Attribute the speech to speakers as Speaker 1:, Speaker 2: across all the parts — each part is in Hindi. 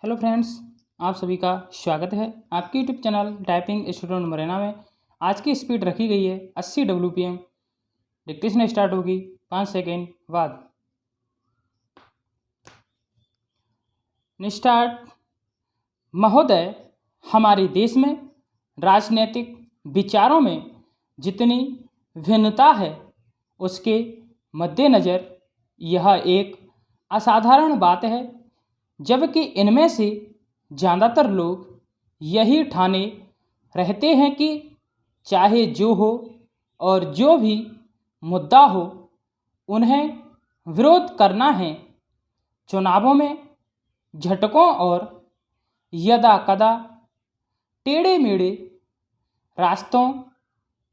Speaker 1: हेलो फ्रेंड्स, आप सभी का स्वागत है आपके YouTube channel typing student Morena में। आज की स्पीड रखी गई है 80 WPM। डिक्टेशन स्टार्ट होगी 5 सेकेंड बाद। स्टार्ट। महोदय, हमारे देश में राजनीतिक विचारों में जितनी भिन्नता है उसके मद्देनज़र यह एक असाधारण बात है, जबकि इनमें से ज़्यादातर लोग यही ठाने रहते हैं कि चाहे जो हो और जो भी मुद्दा हो उन्हें विरोध करना है। चुनावों में झटकों और यदा कदा टेढ़े मेढ़े रास्तों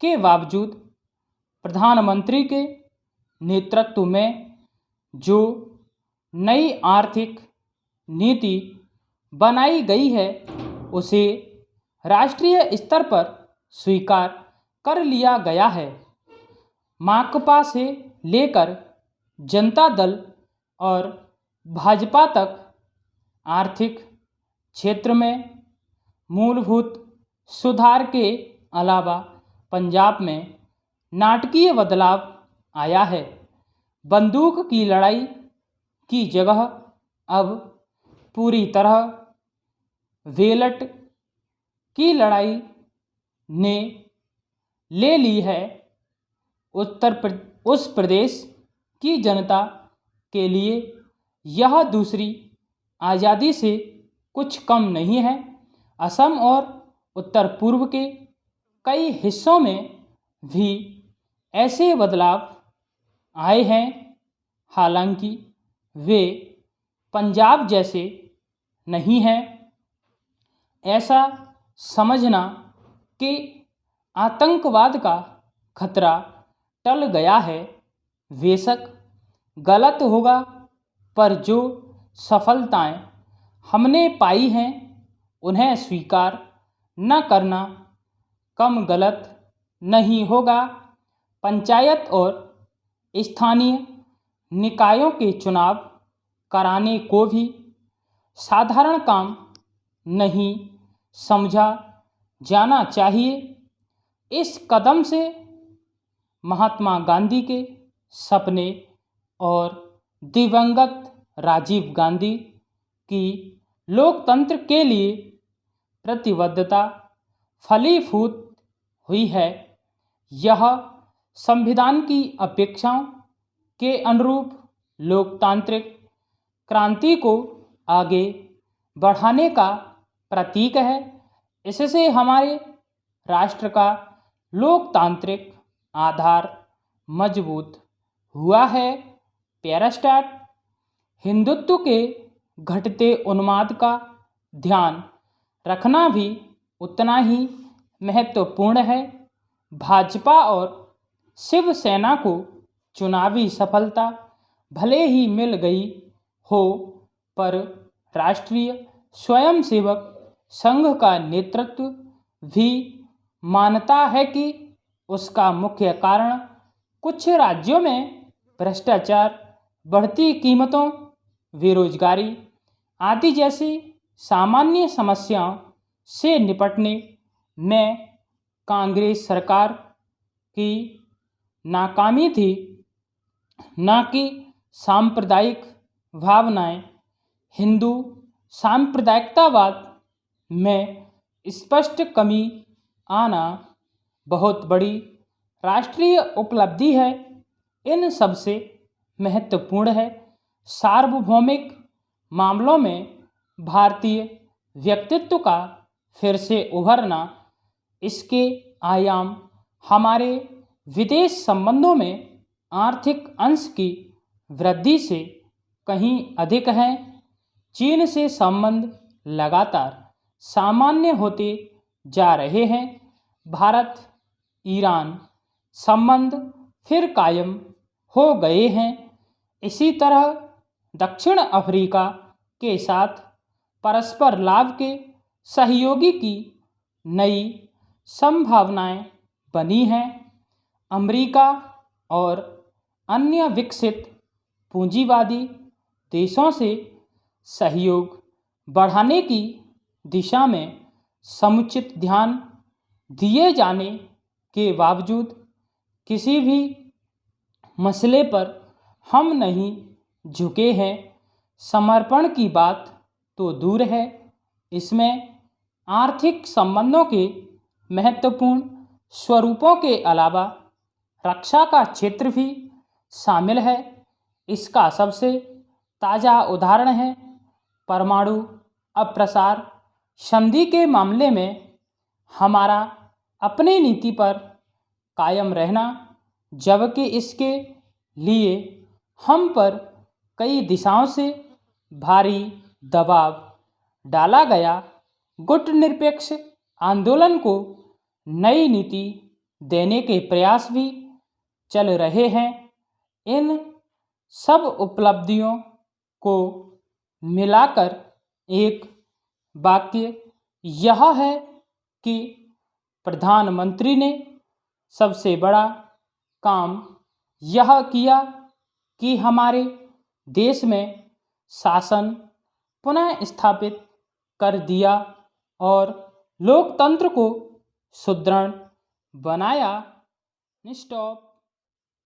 Speaker 1: के बावजूद प्रधानमंत्री के नेतृत्व में जो नई आर्थिक नीति बनाई गई है उसे राष्ट्रीय स्तर पर स्वीकार कर लिया गया है। माकपा से लेकर जनता दल और भाजपा तक आर्थिक क्षेत्र में मूलभूत सुधार के अलावा पंजाब में नाटकीय बदलाव आया है। बंदूक की लड़ाई की जगह अब पूरी तरह वेलट की लड़ाई ने ले ली है। उस प्रदेश की जनता के लिए यह दूसरी आज़ादी से कुछ कम नहीं है। असम और उत्तर पूर्व के कई हिस्सों में भी ऐसे बदलाव आए हैं, हालांकि वे पंजाब जैसे नहीं हैं। ऐसा समझना कि आतंकवाद का खतरा टल गया है बेशक गलत होगा, पर जो सफलताएं हमने पाई हैं उन्हें स्वीकार न करना कम गलत नहीं होगा। पंचायत और स्थानीय निकायों के चुनाव कराने को भी साधारण काम नहीं समझा जाना चाहिए। इस कदम से महात्मा गांधी के सपने और दिवंगत राजीव गांधी की लोकतंत्र के लिए प्रतिबद्धता फलीभूत हुई है। यह संविधान की अपेक्षाओं के अनुरूप लोकतांत्रिक क्रांति को आगे बढ़ाने का प्रतीक है। इससे हमारे राष्ट्र का लोकतांत्रिक आधार मजबूत हुआ है। Para start. हिंदुत्व के घटते उन्माद का ध्यान रखना भी उतना ही महत्वपूर्ण है। भाजपा और शिवसेना को चुनावी सफलता भले ही मिल गई हो, पर राष्ट्रीय स्वयंसेवक संघ का नेतृत्व भी मानता है कि उसका मुख्य कारण कुछ राज्यों में भ्रष्टाचार, बढ़ती कीमतों, बेरोजगारी आदि जैसी सामान्य समस्याओं से निपटने में कांग्रेस सरकार की नाकामी थी, न कि सांप्रदायिक भावनाएं। हिंदू सांप्रदायिकतावाद में स्पष्ट कमी आना बहुत बड़ी राष्ट्रीय उपलब्धि है। इन सबसे महत्वपूर्ण है सार्वभौमिक मामलों में भारतीय व्यक्तित्व का फिर से उभरना। इसके आयाम हमारे विदेश संबंधों में आर्थिक अंश की वृद्धि से कहीं अधिक हैं। चीन से संबंध लगातार सामान्य होते जा रहे हैं। भारत ईरान संबंध फिर कायम हो गए हैं। इसी तरह दक्षिण अफ्रीका के साथ परस्पर लाभ के सहयोगी की नई संभावनाएं बनी हैं। अमेरिका और अन्य विकसित पूंजीवादी देशों से सहयोग बढ़ाने की दिशा में समुचित ध्यान दिए जाने के बावजूद किसी भी मसले पर हम नहीं झुके हैं। समर्पण की बात तो दूर है, इसमें आर्थिक संबंधों के महत्वपूर्ण स्वरूपों के अलावा रक्षा का क्षेत्र भी शामिल है। इसका सबसे ताज़ा उदाहरण है परमाणु अप्रसार संधि के मामले में हमारा अपनी नीति पर कायम रहना, जबकि इसके लिए हम पर कई दिशाओं से भारी दबाव डाला गया। गुटनिरपेक्ष आंदोलन को नई नीति देने के प्रयास भी चल रहे हैं। इन सब उपलब्धियों को मिलाकर एक वाक्य यह है कि प्रधानमंत्री ने सबसे बड़ा काम यह किया कि हमारे देश में शासन पुनः स्थापित कर दिया और लोकतंत्र को सुदृढ़ बनाया। स्टॉप।